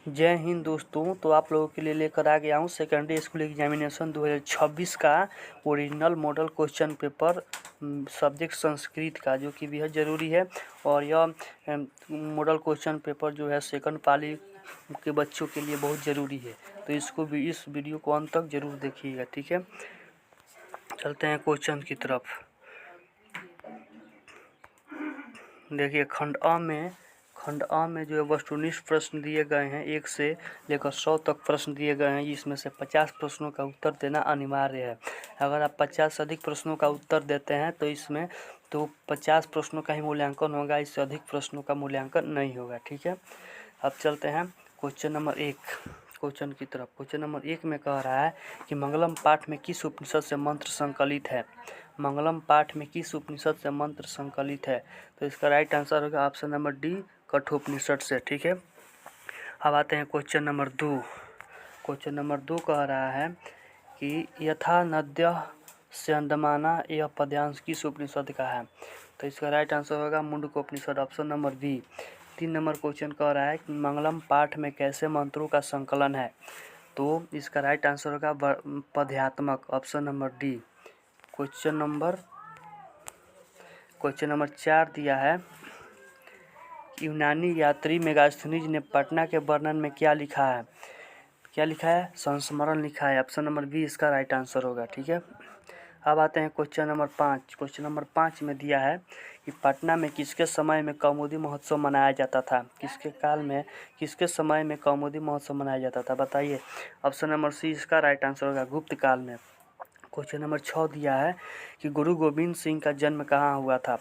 जय हिंद दोस्तों। तो आप लोगों के लिए लेकर आ गया हूँ सेकेंडरी स्कूल एग्जामिनेशन 2026 का original model question paper subject Sanskrit का, जो कि बेहद ज़रूरी है। और यह मॉडल क्वेश्चन पेपर जो है सेकंड पाली के बच्चों के लिए बहुत ज़रूरी है। तो इसको भी, इस वीडियो को अंत तक ज़रूर देखिएगा, ठीक है। चलते हैं क्वेश्चन की तरफ। देखिए खंड अ में जो है वस्तुनिष्ठ प्रश्न दिए गए हैं, 1 से लेकर 100 तक प्रश्न दिए गए हैं। इसमें से 50 प्रश्नों का उत्तर देना अनिवार्य है। अगर आप 50 से अधिक प्रश्नों का उत्तर देते हैं तो इसमें 50 प्रश्नों का ही मूल्यांकन होगा, इससे अधिक प्रश्नों का मूल्यांकन नहीं होगा, ठीक है। अब चलते हैं क्वेश्चन नंबर 1 क्वेश्चन की तरफ। क्वेश्चन नंबर 1 में कह रहा है कि मंगलम पाठ में किस उपनिषद से मंत्र संकलित है। मंगलम पाठ में किस उपनिषद से मंत्र संकलित है। तो इसका राइट आंसर होगा ऑप्शन नंबर डी, कठोपनिषद से, ठीक है। अब आते हैं क्वेश्चन नंबर 2। क्वेश्चन नंबर 2 कह रहा है कि यथा नद्य स्यंदमाना यह पद्यांश किस उपनिषद का है। तो इसका राइट आंसर होगा मुंडकोपनिषद, option number B. 3 number question कह रहा है कि मंगलम पाठ में कैसे मंत्रों का संकलन है। तो इसका राइट आंसर होगा पद्यात्मक, option number D. Question number 4 दिया है, यूनानी यात्री मेगास्थनीज ने पटना के वर्णन में क्या लिखा है। संस्मरण लिखा है, ऑप्शन नंबर बी इसका राइट आंसर होगा, ठीक है। अब आते हैं क्वेश्चन नंबर 5। क्वेश्चन नंबर 5 में दिया है कि पटना में किसके समय में कौमुदी महोत्सव मनाया जाता था। किसके काल में, किसके समय में कौमुदी महोत्सव मनाया जाता था, बताइए। ऑप्शन नंबर सी इसका राइट आंसर होगा गुप्त काल में। क्वेश्चन नंबर 6 दिया है कि गुरु गोविंद सिंह का जन्म कहाँ हुआ था।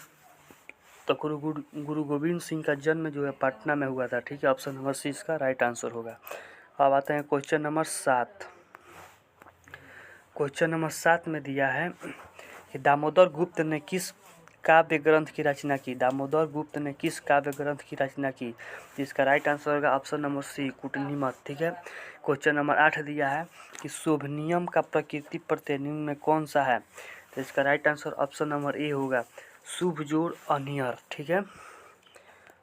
तो गुरु गोविंद सिंह का जन्म जो है पटना में हुआ था, ठीक है। ऑप्शन नंबर सी इसका राइट आंसर होगा। अब आते हैं क्वेश्चन नंबर 7। क्वेश्चन नंबर 7 में दिया है कि दामोदर गुप्त ने किस काव्य ग्रंथ की रचना की। दामोदर गुप्त ने किस काव्य ग्रंथ की रचना की। इसका राइट आंसर होगा ऑप्शन नंबर सी, कूटनीमत, ठीक है। क्वेश्चन नंबर 8 दिया है कि शोभनियम का प्रकृति प्रत्यय निम्न में कौन सा है। तो इसका राइट आंसर ऑप्शन नंबर ए होगा, शुभ जोड़ अनियर, ठीक है।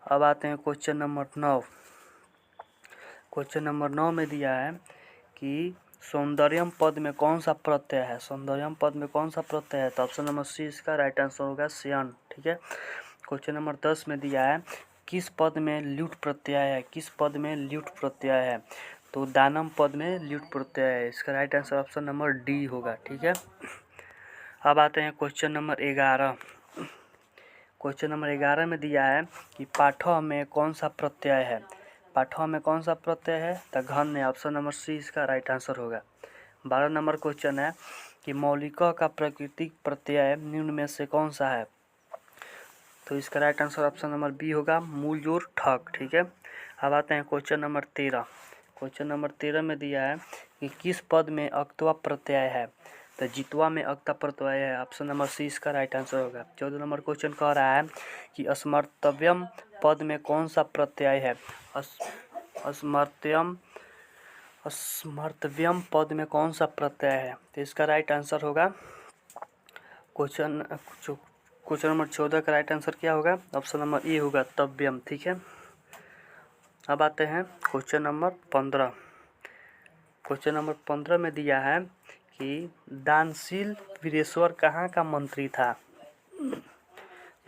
अब आते हैं क्वेश्चन नंबर 9। क्वेश्चन नंबर 9 में दिया है कि सौंदर्यम पद में कौन सा प्रत्यय है। सौंदर्यम पद में कौन सा प्रत्यय है। तो ऑप्शन नंबर सी इसका राइट आंसर होगा श्यन, ठीक है। क्वेश्चन नंबर 10 में दिया है किस पद में ल्यूट प्रत्यय है। किस पद में ल्यूट प्रत्यय है। तो दानम पद में ल्यूट प्रत्यय है, इसका right answer option number D होगा, ठीक है। अब आते हैं क्वेश्चन नंबर 11। क्वेश्चन नंबर 11 में दिया है कि पाठव में कौन सा प्रत्यय है। पाठव में कौन सा प्रत्यय है। तो घन है, ऑप्शन नंबर सी इसका राइट आंसर होगा। 12 नंबर क्वेश्चन है कि मौलिक का प्राकृतिक प्रत्यय निम्न में से कौन सा है। तो इसका right answer option number B होगा, मूल जोड़ ठक, ठीक है। अब आते हैं क्वेश्चन नंबर 13। क्वेश्चन नंबर 13 में दिया है कि किस पद में अक्तवा प्रत्यय है। तो जितवा में अक्ता प्रत्यय है, ऑप्शन नंबर सी इसका राइट आंसर होगा। 14 नंबर क्वेश्चन कह रहा है कि अस्मर्तव्यम पद में कौन सा प्रत्यय है। अस्मर्तव्यम पद में कौन सा प्रत्यय है। तो इसका राइट आंसर होगा क्वेश्चन नंबर 14 का राइट आंसर क्या होगा, ऑप्शन नंबर ए होगा, तव्यम, ठीक है। अब आते हैं क्वेश्चन नंबर 15। क्वेश्चन नंबर 15 में दिया है कि दानशील वीरेश्वर कहाँ का मंत्री था।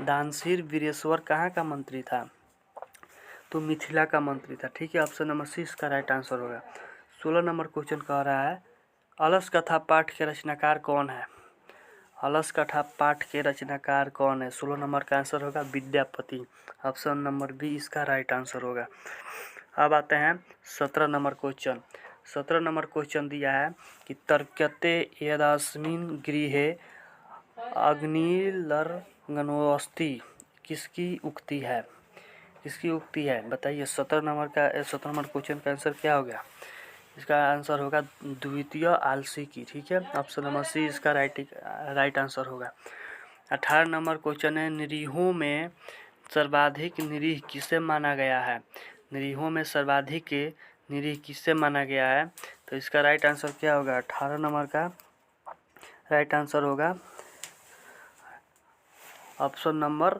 दानशील वीरेश्वर कहाँ का मंत्री था। तो मिथिला का मंत्री था, ठीक है। ऑप्शन नंबर सी इसका राइट आंसर होगा। 16 नंबर क्वेश्चन कह रहा है अलस कथा पाठ के रचनाकार कौन है। अलस कथा पाठ के रचनाकार कौन है। 16 नंबर का आंसर होगा विद्यापति, ऑप्शन नंबर बी इसका राइट आंसर होगा। अब आते हैं 17 नंबर क्वेश्चन। 17 नंबर क्वेश्चन दिया है कि तर्क्यते यदास्मिन् गृहे अग्निर्लर्गणोऽस्ति किसकी उक्ति है। किसकी उक्ति है, बताइए। 17 नंबर क्वेश्चन का आंसर क्या होगा। इसका आंसर होगा द्वितीय आलसी की, ठीक है। ऑप्शन नंबर सी इसका राइट आंसर होगा। 18 नंबर क्वेश्चन है निरीहों में सर्वाधिक निरीह किसे माना गया है। निरीहों में सर्वाधिक निरीह किसे माना गया है। तो इसका राइट आंसर क्या होगा। 18 नंबर का राइट आंसर होगा ऑप्शन नंबर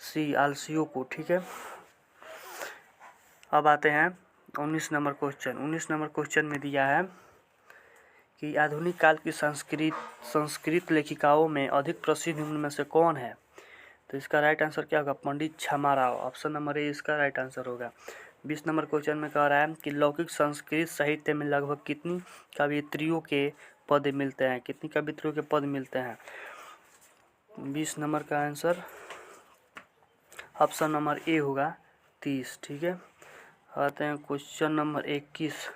सी, आलसियों को, ठीक है। अब आते हैं 19 नंबर क्वेश्चन में दिया है कि आधुनिक काल की संस्कृत लेखिकाओं में अधिक प्रसिद्ध निम्न में से कौन है। तो इसका राइट आंसर क्या होगा, पंडित क्षमा राव। ऑप्शन नंबर ए इसका राइट आंसर होगा। 20 नंबर क्वेश्चन में कह रहा है कि लौकिक संस्कृत साहित्य में लगभग कितनी कवियत्रियों के पद मिलते हैं, कितनी कवियत्रियों के पद मिलते हैं। 20 नंबर का आंसर ऑप्शन नंबर ए होगा 30। ठीक है, आते हैं क्वेश्चन नंबर 21।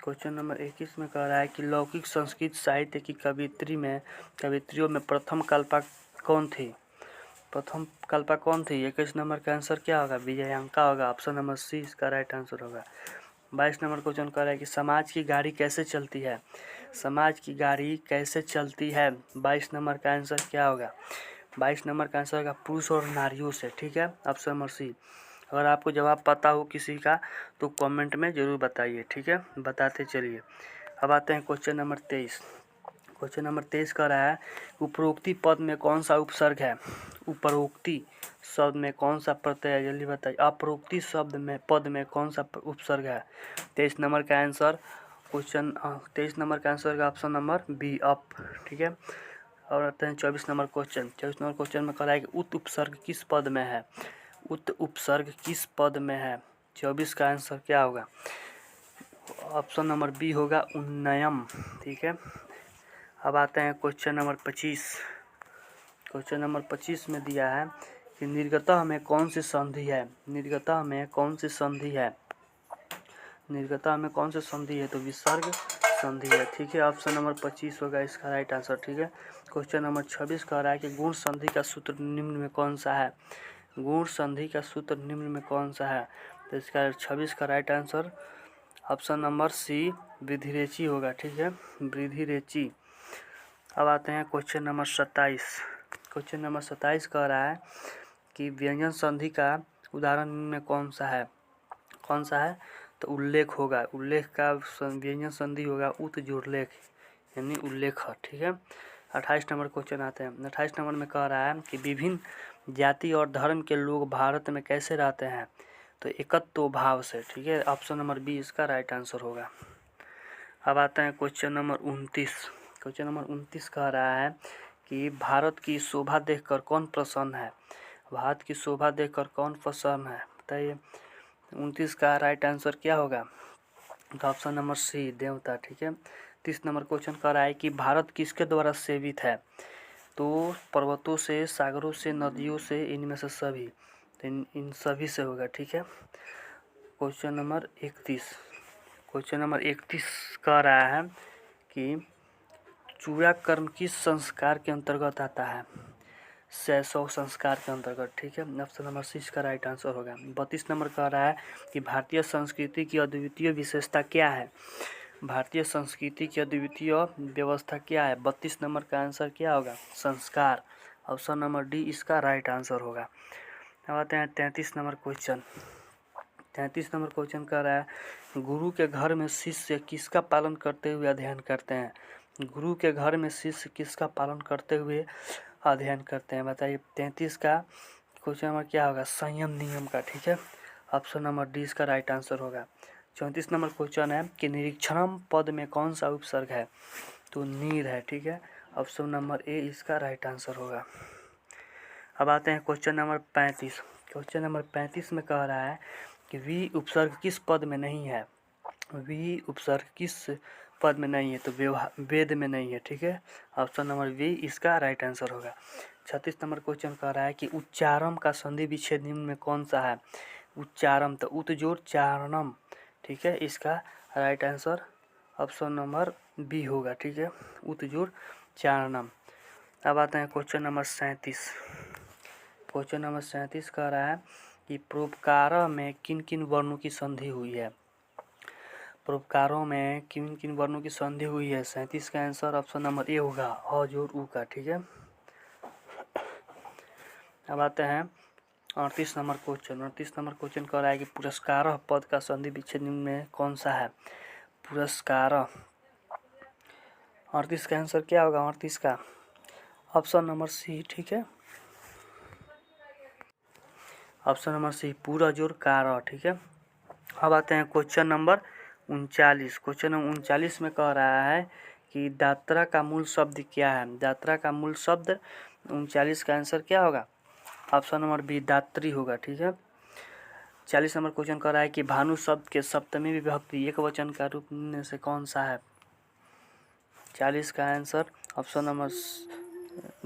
क्वेश्चन नंबर 21 में कह रहा है कि लौकिक संस्कृत साहित्य की कवियत्रियों में प्रथम कल्पा कौन थी। प्रथम कल्पा कौन थी। 21 नंबर का आंसर क्या होगा, विजयांका होगा। ऑप्शन नंबर सी इसका राइट आंसर होगा। 22 नंबर क्वेश्चन कह रहा है कि समाज की गाड़ी कैसे चलती है। समाज की गाड़ी कैसे चलती है। 22 नंबर का आंसर क्या होगा, 22 नंबर का आंसर होगा पुरुष और नारियों से। ठीक है, ऑप्शन नंबर सी। अगर आपको जवाब पता हो किसी का तो कमेंट में ज़रूर बताइए। ठीक है, बताते चलिए। अब आते हैं क्वेश्चन नंबर 23। क्वेश्चन नंबर 23 कह रहा है उपरोक्ति पद में कौन सा उपसर्ग है। उपरोक्ति शब्द में कौन सा प्रत्यय है, जल्दी बताइए। अपरोक्ति शब्द में पद में कौन सा उपसर्ग है। 23 नंबर का आंसर 23 नंबर का आंसर का ऑप्शन नंबर बी अप। ठीक है, और आते हैं 24 नंबर क्वेश्चन। 24 नंबर क्वेश्चन में कह रहा है कि उत उपसर्ग किस पद में है। उत उपसर्ग किस पद में है। 24 का आंसर क्या होगा, ऑप्शन नंबर बी होगा उन्नयम। ठीक है, अब आते हैं क्वेश्चन नंबर 25। क्वेश्चन नंबर 25 में दिया है कि निर्गतः में कौन सी संधि है। निर्गतः में कौन सी संधि है। निर्गतः में कौन सी संधि है, तो विसर्ग संधि है। ठीक है, ऑप्शन नंबर 25 होगा इसका राइट आंसर। ठीक है, क्वेश्चन नंबर 26 कह रहा है कि गुण संधि का सूत्र निम्न में कौन सा है। गुण संधि का सूत्र निम्न में कौन सा है, तो इसका 26 का right answer option number C वृद्धिरेचि होगा। ठीक है, वृद्धिरेचि। अब आते हैं क्वेश्चन नंबर 27। क्वेश्चन नंबर 27 कह रहा है कि व्यंजन संधि का उदाहरण में कौन सा है। कौन सा है, तो उल्लेख होगा। उल्लेख का व्यंजन संधि होगा उत्जुर्लेख यानी उल्लेख। ठीक है, 28 नंबर क्वेश्चन आते हैं। 28 नंबर में कह रहा है कि विभिन्न जाति और धर्म के लोग भारत में कैसे रहते हैं, तो एकत्व भाव से। ठीक है, ऑप्शन नंबर बी इसका राइट आंसर होगा। अब आते हैं क्वेश्चन नंबर 29। क्वेश्चन नंबर 29 कह रहा है कि भारत की शोभा देखकर कौन प्रसन्न है। भारत की शोभा देखकर कौन प्रसन्न है, बताइए। 29 का राइट आंसर क्या होगा, तो ऑप्शन नंबर सी देवता। ठीक है, 30 नंबर क्वेश्चन कह रहा है कि भारत किसके द्वारा सेवित है, तो पर्वतों से, सागरों से, नदियों से, इनमें से सभी। तो इन सभी से होगा। ठीक है, क्वेश्चन नंबर 31। क्वेश्चन नंबर 31 कह रहा है कि चूड़ा कर्म किस संस्कार के अंतर्गत आता है। शैशव संस्कार के अंतर्गत। ठीक है, ऑप्शन नंबर सी का राइट आंसर होगा। 32 नंबर कह रहा है कि भारतीय संस्कृति की अद्वितीय विशेषता क्या है। भारतीय संस्कृति की अद्वितीय व्यवस्था क्या है। 32 नंबर का आंसर क्या होगा, संस्कार। ऑप्शन नंबर डी इसका राइट आंसर होगा। अब आते हैं 33 नंबर क्वेश्चन। 33 नंबर क्वेश्चन कह रहा है गुरु के घर में शिष्य किसका पालन करते हुए अध्ययन करते हैं। गुरु के घर में शिष्य किसका पालन करते हुए अध्ययन करते हैं, बताइए। 33 का क्वेश्चन नंबर क्या होगा, संयम नियम का। ठीक है, ऑप्शन नंबर डी इसका राइट आंसर होगा। 34 नंबर क्वेश्चन है कि निरीक्षणम पद में कौन सा उपसर्ग है, तो नीर है। ठीक है, ऑप्शन नंबर ए इसका राइट आंसर होगा। अब आते हैं क्वेश्चन नंबर 35। क्वेश्चन नंबर 35 में कह रहा है कि वी उपसर्ग किस पद में नहीं है। वी उपसर्ग किस पद में नहीं है, तो वेद में नहीं है। ठीक है, ऑप्शन नंबर वी इसका राइट आंसर होगा। 36 नंबर क्वेश्चन कह रहा है कि उच्चारम का संधि विच्छेद निम्न में कौन सा है। उच्चारम तो उत जोड़ चारणम। ठीक है, इसका right answer option number B होगा। ठीक है, उत जोड़ चारणम। अब आते हैं क्वेश्चन नंबर 37। क्वेश्चन नंबर 37 कह रहा है कि परोपकार में किन किन वर्णों की संधि हुई है। परोपकारों में किन किन वर्णों की संधि हुई है। 37 का आंसर ऑप्शन नंबर ए होगा, अ जोड़ उ का। ठीक है, अब आते हैं 38 नंबर क्वेश्चन। 38 नंबर क्वेश्चन कह रहा है कि पुरस्कार पद का संधि विच्छेद निम्न में कौन सा है। पुरस्कार, 38 का आंसर क्या होगा, 38 का ऑप्शन नंबर सी। ठीक है, ऑप्शन नंबर सी पूरा जोड़ कार। ठीक है, अब आते हैं क्वेश्चन नंबर 39। क्वेश्चन नंबर 39 में कह रहा है कि दात्रा का मूल शब्द क्या है। दात्रा का मूल शब्द 39 का आंसर क्या होगा? ऑप्शन नंबर बी दात्री होगा। ठीक है। 40 नंबर क्वेश्चन कह रहा है कि भानु शब्द के सप्तमी विभक्ति एक वचन का रूप में से कौन सा है? 40 का आंसर ऑप्शन नंबर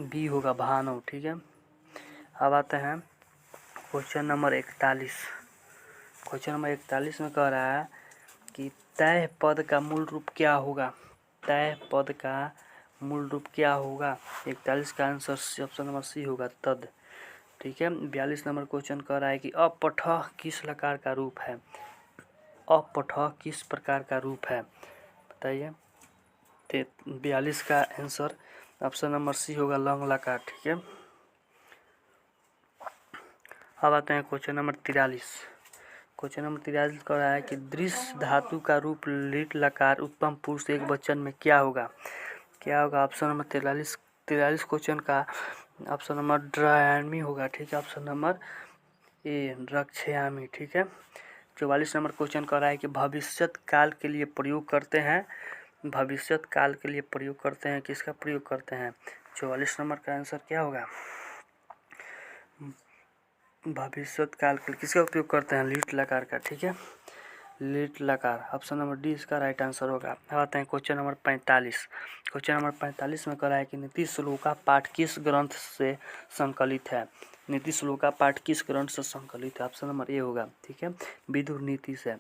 बी होगा भानु। ठीक है। अब आते हैं क्वेश्चन नंबर 41। क्वेश्चन नंबर 41 में कह रहा है कि तय पद का मूल रूप क्या होगा? तय पद का मूल रूप क्या होगा? 41 का आंसर ऑप्शन नंबर सी होगा तद। ठीक है। 42 नंबर क्वेश्चन कह रहा है कि अपठ किस लकार का रूप है? अपठ किस प्रकार का रूप है बताइए। 42 का आंसर ऑप्शन नंबर सी होगा लंग लकार। ठीक है। अब आते हैं क्वेश्चन नंबर 43। क्वेश्चन नंबर 43 कह रहा है कि दृश्य धातु का रूप लिट लकार उत्तम पुरुष एक वचन में क्या होगा? क्या होगा? ऑप्शन नंबर 43 क्वेश्चन का ऑप्शन नंबर ड्रायामी होगा। ठीक है। ऑप्शन नंबर ए रक्षयामी। ठीक है। 44 नंबर क्वेश्चन कह रहा है कि भविष्यत काल के लिए प्रयोग करते हैं। भविष्यत काल के लिए प्रयोग करते हैं, किसका प्रयोग करते हैं? 44 नंबर का आंसर क्या होगा? भविष्यत काल के लिए किसका उपयोग करते हैं? लिट लकार का। ठीक है। लिट लकार ऑप्शन नंबर डी इसका राइट आंसर होगा। अब आते हैं क्वेश्चन नंबर 45। क्वेश्चन नंबर 45 में कह रहा है कि नीति श्लोका पाठ किस ग्रंथ से संकलित है? नीति श्लोका पाठ किस ग्रंथ से संकलित है? ऑप्शन नंबर ए होगा। ठीक है। विदुर नीति से।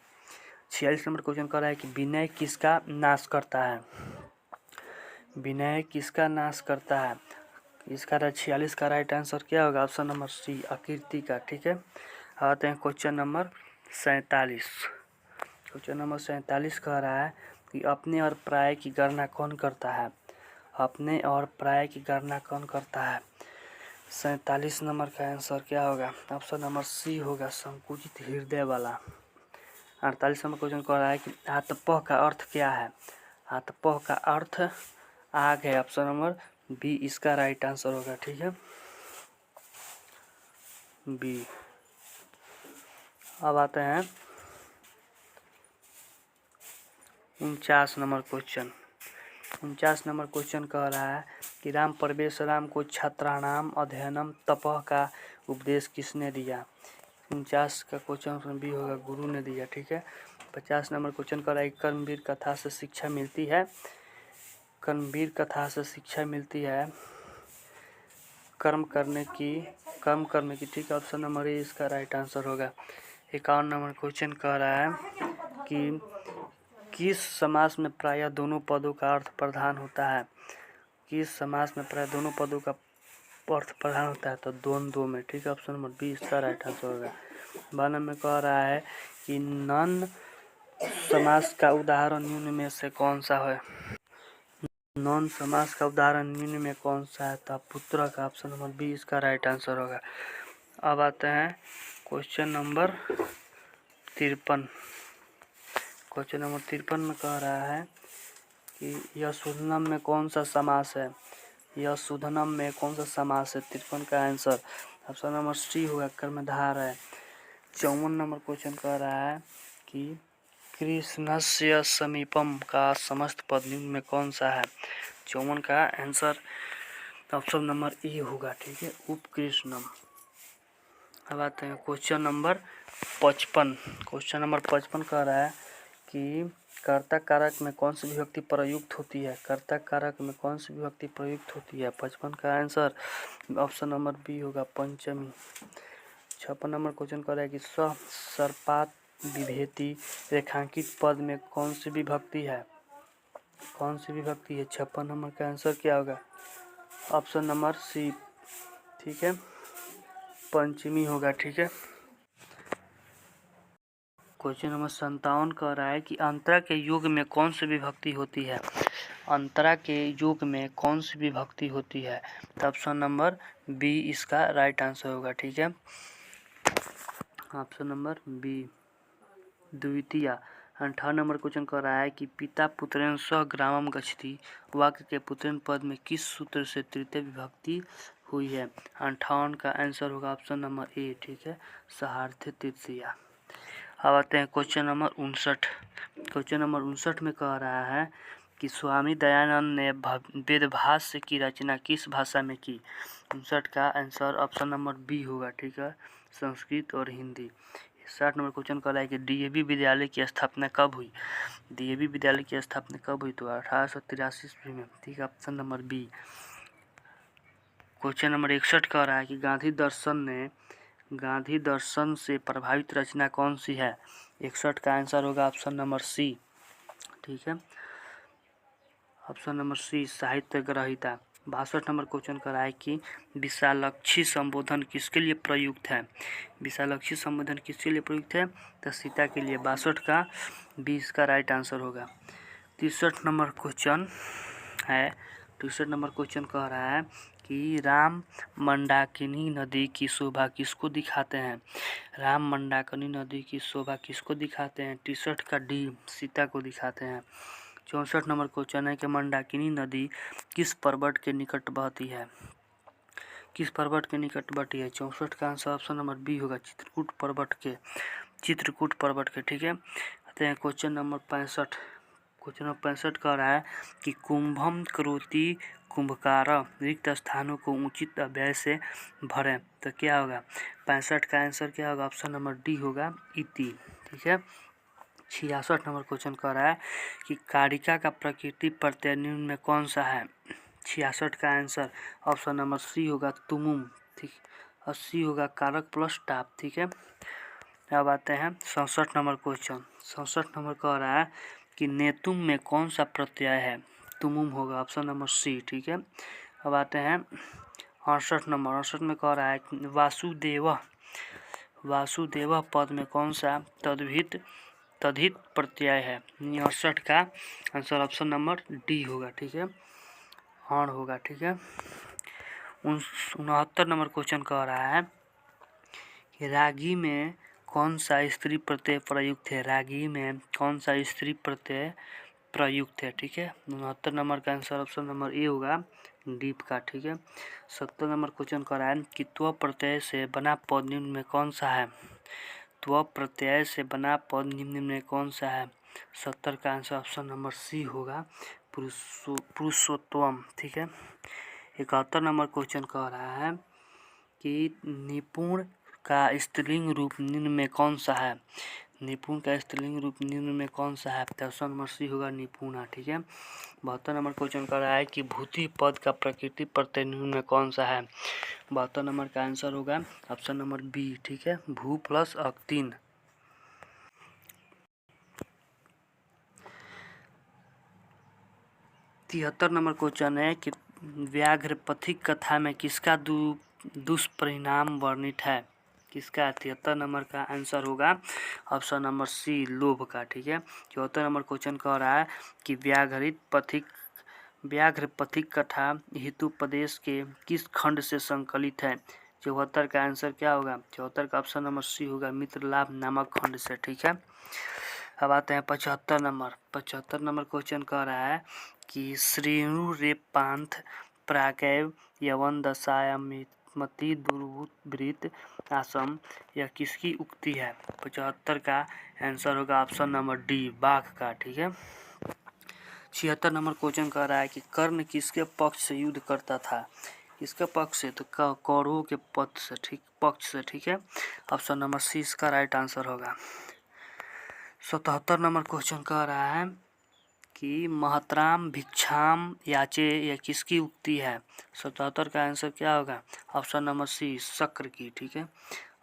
46 नंबर क्वेश्चन कह रहा है कि विनय किसका नाश करता है? विनय किसका नाश करता है? इसका 46 का राइट आंसर क्या होगा? ऑप्शन नंबर सी अकीर्ति का। ठीक है। आते हैं क्वेश्चन नंबर 47। क्वेश्चन नंबर 47 कह रहा है कि अपने और पराये की गणना कौन करता है? अपने और पराये की गणना कौन करता है? 47 नंबर का आंसर क्या होगा? ऑप्शन नंबर सी होगा संकुचित हृदय वाला। 48 नंबर क्वेश्चन कह रहा है कि आतपः का अर्थ क्या है? आतपः का अर्थ आग है। ऑप्शन नंबर बी इसका राइट आंसर होगा। ठीक है। बी। अब आते हैं 49 नंबर क्वेश्चन। 49 नंबर क्वेश्चन कह रहा है कि राम परवेशराम को छात्राणाम अध्ययनम तपः का उपदेश किसने दिया? 49 का क्वेश्चन बी होगा गुरु ने दिया। ठीक है। 50 नंबर क्वेश्चन कह रहा है कर्मवीर कथा से शिक्षा मिलती है। कर्मवीर कथा से शिक्षा मिलती है कर्म करने की। ठीक है। ऑप्शन नंबर ए इसका राइट आंसर होगा। 51 नंबर क्वेश्चन कह रहा है कि किस समास में प्रायः दोनों पदों का अर्थ प्रधान होता है? किस समास में प्रायः दोनों पदों का अर्थ प्रधान होता है? तो द्वंद्व में। ठीक है। ऑप्शन नंबर बी इसका राइट आंसर होगा। 52 में कह रहा है कि नन समास का उदाहरण निम्न में से कौन सा है? नॉन समास का उदाहरण निम्न में कौन सा है? तो पुत्र का। ऑप्शन नंबर बी इसका राइट आंसर होगा। अब आते हैं क्वेश्चन नंबर 53। क्वेश्चन नंबर 53 में कह रहा है कि यशोधनम में कौन सा समास है? यशोधनम में कौन सा समास है? 53 का आंसर ऑप्शन नंबर सी होगा कर्मधार है। 54 नंबर क्वेश्चन कह रहा है कि कृष्णस्य समीपम का समस्त पद निम्न में कौन सा है? 54 का आंसर ऑप्शन नंबर ए होगा। ठीक है। उपकृष्णम। अब आते हैं क्वेश्चन नंबर 55। क्वेश्चन नंबर 55 कह रहा है कि कर्ता कारक में कौन सी विभक्ति प्रयुक्त होती है? कर्ता कारक में कौन सी विभक्ति प्रयुक्त होती है? 55 का आंसर ऑप्शन नंबर बी होगा पंचमी। 56 नंबर क्वेश्चन कह रहा है कि सर्पात विभेति रेखांकित पद में कौन सी विभक्ति है? कौन सी विभक्ति है? 56 नंबर का आंसर क्या होगा? Option number C. ठीक है। पंचमी होगा। ठीक है। क्वेश्चन नंबर 57 कह रहा है कि अंतरा के युग में कौन सी विभक्ति होती है? अंतरा के युग में कौन सी विभक्ति होती है? तो ऑप्शन नंबर बी इसका राइट आंसर होगा। ठीक है। ऑप्शन नंबर बी द्वितीय। 58 नंबर क्वेश्चन कर रहा है कि पिता पुत्रेण सह ग्रामम गच्छति वाक्य के पुत्रेण पद में किस सूत्र से तृतीय विभक्ति हुई है? 58 का आंसर होगा ऑप्शन नंबर ए। ठीक है। सहार्थ तृतीया। अब आते हैं क्वेश्चन नंबर 59। क्वेश्चन नंबर 59 में कह रहा है कि स्वामी दयानंद ने वेदभाष्य की रचना किस भाषा में की। 59 का आंसर ऑप्शन नंबर बी होगा, ठीक है, संस्कृत और हिंदी। 60 नंबर क्वेश्चन कर रहा है कि डीएवी विद्यालय की स्थापना कब हुई। डीएवी विद्यालय की स्थापना कब हुई, तो 1883 ईस्वी में, ठीक है, option number B. Question number 61 कह रहा है कि गांधी दर्शन से प्रभावित रचना कौन सी है। 61 का आंसर होगा ऑप्शन नंबर सी, ठीक है, ऑप्शन नंबर सी साहित्य ग्रहिता। 62 नंबर क्वेश्चन कर रहा है कि विशालक्षी संबोधन किसके लिए प्रयुक्त है। विशालक्षी संबोधन किसके लिए प्रयुक्त है, तो सीता के लिए। 62 का 20 का राइट आंसर होगा। 63 नंबर क्वेश्चन है, 63 नंबर क्वेश्चन कह रहा है कि राम मंदाकिनी नदी की शोभा किसको दिखाते हैं। राम मंदाकिनी नदी की शोभा किसको दिखाते हैं। 63 का डी सीता को दिखाते हैं। 64 नंबर क्वेश्चन है कि मंदाकिनी नदी किस पर्वत के निकट बहती है। किस पर्वत के निकट बहती है। 64 का आंसर ऑप्शन नंबर बी होगा, चित्रकूट पर्वत के, ठीक है। आते हैं क्वेश्चन नंबर 65। क्वेश्चन नंबर 65 कह रहा है कि कुंभम करोति कुंभकार रिक्त स्थानों को उचित अव्यय से भरें, तो क्या होगा। 65 का आंसर क्या होगा, ऑप्शन नंबर डी होगा, इति, ठीक है। 66 नंबर क्वेश्चन कह रहा है कि कारिका का प्रकृति प्रत्यय निम्न में कौन सा है। 66 का आंसर ऑप्शन नंबर सी होगा, तुमुम, ठीक, और सी होगा कारक प्लस टाप, ठीक है। अब आते हैं 67 नंबर क्वेश्चन। 67 नंबर कह रहा है कि नेतुम में कौन सा प्रत्यय है। तुमुम होगा, ऑप्शन नंबर सी, ठीक है। अब आते हैं 68 नंबर। 68 में कह रहा है कि वासुदेव पद में कौन सा तद्धित प्रत्यय है। 69 का आंसर ऑप्शन नंबर डी होगा, ठीक है, हण होगा, ठीक है। 69 नंबर क्वेश्चन कह रहा है कि रागी में कौन सा स्त्री प्रत्यय प्रयुक्त है। रागी में कौन सा स्त्री प्रत्यय प्रयुक्त है, ठीक है। 69 नंबर का आंसर ऑप्शन नंबर ए होगा, डीप का, ठीक है। 70 नंबर क्वेश्चन कर रहा है कि त्व प्रत्यय से बना पद निम्न में कौन सा है। त्व प्रत्यय से बना पद निम्न में कौन सा है। 70 का आंसर ऑप्शन नंबर सी होगा, पुरुषोत्तम, ठीक है। 71 नंबर क्वेश्चन कह रहा है कि निपुण का स्त्रीलिंग रूप निम्न में कौन सा है। निपुण का स्त्रीलिंग रूप निम्न में कौन सा है, ऑप्शन नंबर सी होगा, निपुणा, ठीक है। 72 नंबर क्वेश्चन कर रहा है कि भूति पद का प्रकृति प्रत्यय निम्न में कौन सा है। 72 नंबर का आंसर होगा ऑप्शन नंबर बी, ठीक है, भू प्लस अक्तीन। 73 नंबर क्वेश्चन है कि व्याघ्र पथिक कथा में किसका दुष्परिणाम वर्णित है। किसका। 73 नंबर का आंसर होगा ऑप्शन नंबर सी, लोभ का, ठीक है। 74 नंबर क्वेश्चन कह रहा है कि व्याघ्र पथिक कथा हितोपदेश के किस खंड से संकलित है। 74 का आंसर क्या होगा। 74 का ऑप्शन नंबर सी होगा, मित्रलाभ नामक खंड से, ठीक है। अब आते हैं 75 नंबर। 75 नंबर क्वेश्चन कह रहा है कि श्रेणु रे पांथ प्राकैव यवन दशायामति दुर्वृत आसम, यह किसकी उक्ति है। 75 का आंसर होगा ऑप्शन नंबर डी, बाघ का, ठीक है। 76 नंबर क्वेश्चन कह रहा है कि कर्ण किसके पक्ष से युद्ध करता था। किसके पक्ष से, तो कौरवों के पक्ष से, ठीक है। ऑप्शन नंबर सी इसका राइट आंसर होगा। 77 नंबर क्वेश्चन कह रहा है कि महत्राम भिक्षाम याचे, यह किसकी उक्ति है। 77 का आंसर क्या होगा, ऑप्शन नंबर सी, शक्र की, ठीक है।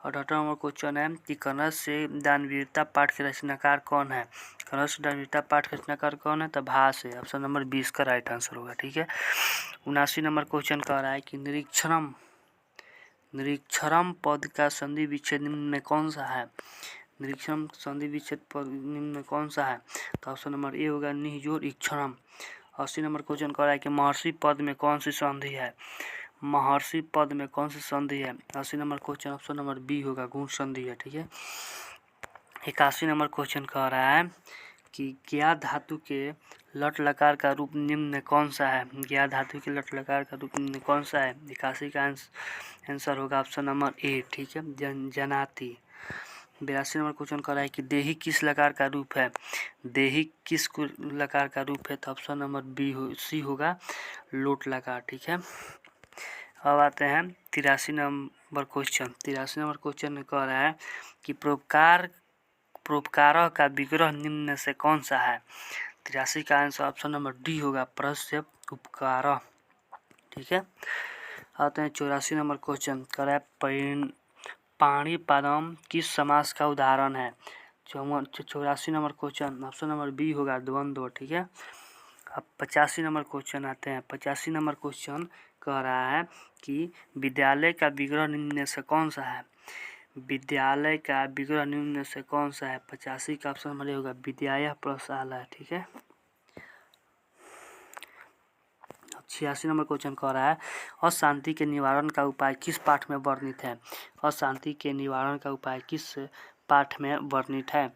78 नंबर क्वेश्चन है कि कनश से दानवीरता पाठ के रचनाकार कौन है। कनश से दानवीरता पाठ के रचनाकार कौन है, तो भास है, ऑप्शन नंबर 20 का राइट आंसर होगा, ठीक है। 79 नंबर क्वेश्चन कह रहा है कि निरीक्षरम पद का संधि विच्छेद निम्न में कौन सा है। निरीक्षण संधि विच्छेद पद निम्न में कौन सा है, तो ऑप्शन नंबर ए होगा, निजोर इक्षरम। 80 नंबर क्वेश्चन कह रहा है कि महर्षि पद में कौन सी संधि है। महर्षि पद में कौन सी संधि है। 80 number question option number B होगा, गुण संधि है, ठीक है। 81 नंबर क्वेश्चन कह रहा है कि ज्ञा धातु के लट लकार का रूप निम्न में कौन सा है। ज्ञा धातु के लट लकार का रूप निम्न में कौन सा है। 81 का आंसर होगा ऑप्शन नंबर ए, ठीक है, जनाति। 82 नंबर क्वेश्चन कर रहा है कि देही किस लकार का रूप है। देही किस लकार का रूप है, तो ऑप्शन नंबर सी होगा, लोट लकार। ठीक है, अब आते हैं 83 नंबर क्वेश्चन। 83 नंबर क्वेश्चन कह रहा है कि परोपकार का विग्रह निम्न में से कौन सा है। 83 का आंसर ऑप्शन नंबर डी होगा, परस्य उपकार। ठीक है, आते हैं 84 नंबर क्वेश्चन कह रहा है पाणिपादम किस समास का उदाहरण है। 84 number question option number B होगा, द्वंद्व। ठीक है, अब 85 नंबर क्वेश्चन आते हैं। 85 नंबर क्वेश्चन कह रहा है कि विद्यालय का विग्रह निम्न में से कौन सा है। विद्यालय का विग्रह निम्न में से कौन सा है। 85 का ऑप्शन नंबर होगा, विद्यालय प्लस आलय। ठीक है, 86 नंबर क्वेश्चन कह रहा है अशांति के निवारण का उपाय किस पाठ में वर्णित है। अशांति के निवारण का उपाय किस पाठ में वर्णित है।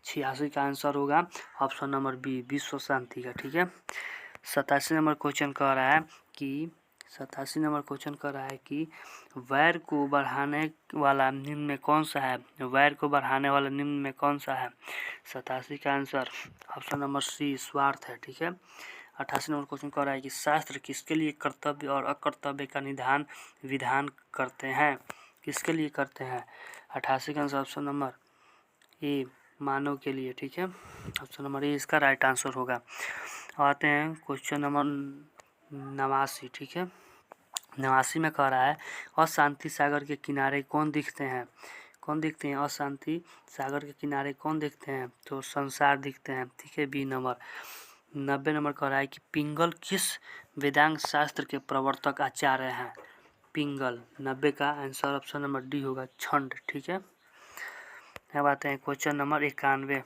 86 का आंसर होगा ऑप्शन नंबर बी, विश्व शांति का। ठीक है, 87 नंबर क्वेश्चन कह रहा है कि 87 नंबर क्वेश्चन कह रहा है कि वैर को बढ़ाने वाला निम्न में कौन सा है। वैर को बढ़ाने वाला निम्न में कौन सा है। 87 का आंसर ऑप्शन नंबर सी, स्वार्थ है। ठीक है, 88 नंबर क्वेश्चन कह रहा है कि शास्त्र किसके लिए कर्तव्य और अकर्तव्य का विधान करते हैं। किसके लिए करते हैं। 88 का आंसर ऑप्शन नंबर ए, मानव के लिए। ठीक है, ऑप्शन नंबर ए इसका राइट आंसर होगा। आते हैं क्वेश्चन नंबर 89। ठीक है, 89 में कह रहा है अशांति सागर के किनारे कौन दिखते हैं। कौन दिखते हैं, अशांति सागर के किनारे कौन दिखते हैं, तो संसार दिखते हैं। ठीक है, बी नंबर। 90 नंबर कह रहा है कि पिंगल किस वेदांग शास्त्र के प्रवर्तक आचार्य हैं। पिंगल। 90 का आंसर ऑप्शन नंबर डी होगा, छंद। ठीक है, अब आते हैं क्वेश्चन नंबर 91।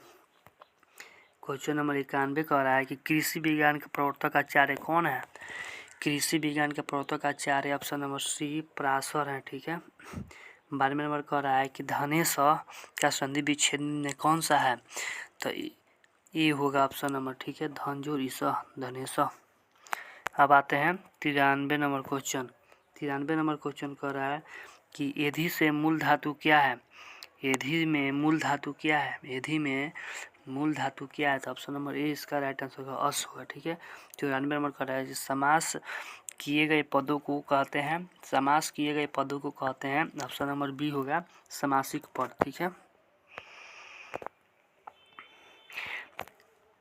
क्वेश्चन नंबर 91 कह रहा है कि कृषि विज्ञान के प्रवर्तक आचार्य कौन है। कृषि विज्ञान के प्रवर्तक आचार्य ऑप्शन नंबर सी, पराशर है। ठीक है, 92 नंबर कह रहा है कि धनेश का संधि विच्छेद में कौन सा है, तो ये होगा ऑप्शन नंबर। ठीक है, धनजोर ईसा धनेश। अब आते हैं 93 नंबर क्वेश्चन। 93 नंबर क्वेश्चन कह रहा है कि एधी से मूल धातु क्या है। एधी में मूल धातु क्या है। एधी में मूल धातु क्या है, तो ऑप्शन नंबर ए इसका राइट आंसर होगा, अस होगा। ठीक है, 94 नंबर कह रहा है समास किए गए पदों को कहते हैं। समास किए गए पदों को कहते हैं, ऑप्शन नंबर बी होगा, समासिक पद। ठीक है,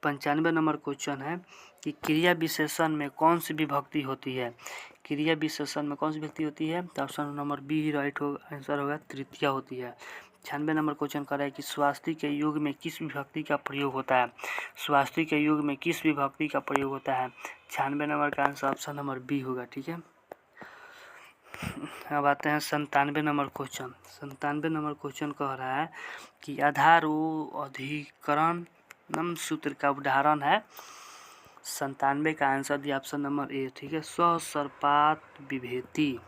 95 नंबर क्वेश्चन है कि क्रिया विशेषण में कौन सी विभक्ति होती है। क्रिया विशेषण में कौन सी विभक्ति होती है, तो ऑप्शन नंबर बी ही राइट होगा, आंसर होगा, तृतीया होती है। 96 नंबर क्वेश्चन कर रहा है कि स्वास्ति के युग में किस विभक्ति का प्रयोग होता है। स्वास्ति के युग में किस विभक्ति का प्रयोग होता है। 96 नंबर का आंसर ऑप्शन नंबर बी होगा। ठीक है, अब आते हैं 97 नंबर क्वेश्चन। 97 नंबर क्वेश्चन कह रहा है कि आधारोधिकरण सूत्र का उदाहरण है। 97 का आंसर दिया ऑप्शन नंबर ए। ठीक है, स्वसर्पात विभेति।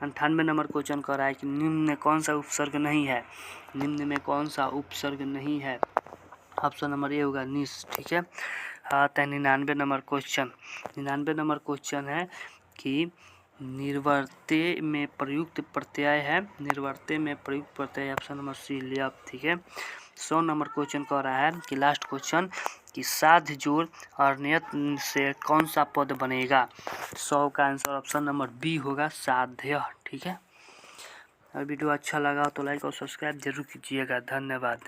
98 नंबर क्वेश्चन कह रहा है कि निम्न में कौन सा उपसर्ग नहीं है। निम्न में कौन सा उपसर्ग नहीं है, ऑप्शन नंबर ए होगा, निस। ठीक है, आता है 99 नंबर क्वेश्चन। 99 नंबर क्वेश्चन है कि निर्वर्ते में प्रयुक्त प्रत्यय है। निर्वर्ते में प्रयुक्त प्रत्यय ऑप्शन नंबर सी, ल्यप। ठीक है, 100 नंबर क्वेश्चन कह रहा है कि लास्ट क्वेश्चन कि साध्य जोड़ और नियत से कौन सा पद बनेगा। 100 का आंसर ऑप्शन नंबर बी होगा, साध्य। ठीक है, अगर वीडियो अच्छा लगा तो लाइक और सब्सक्राइब जरूर कीजिएगा। धन्यवाद।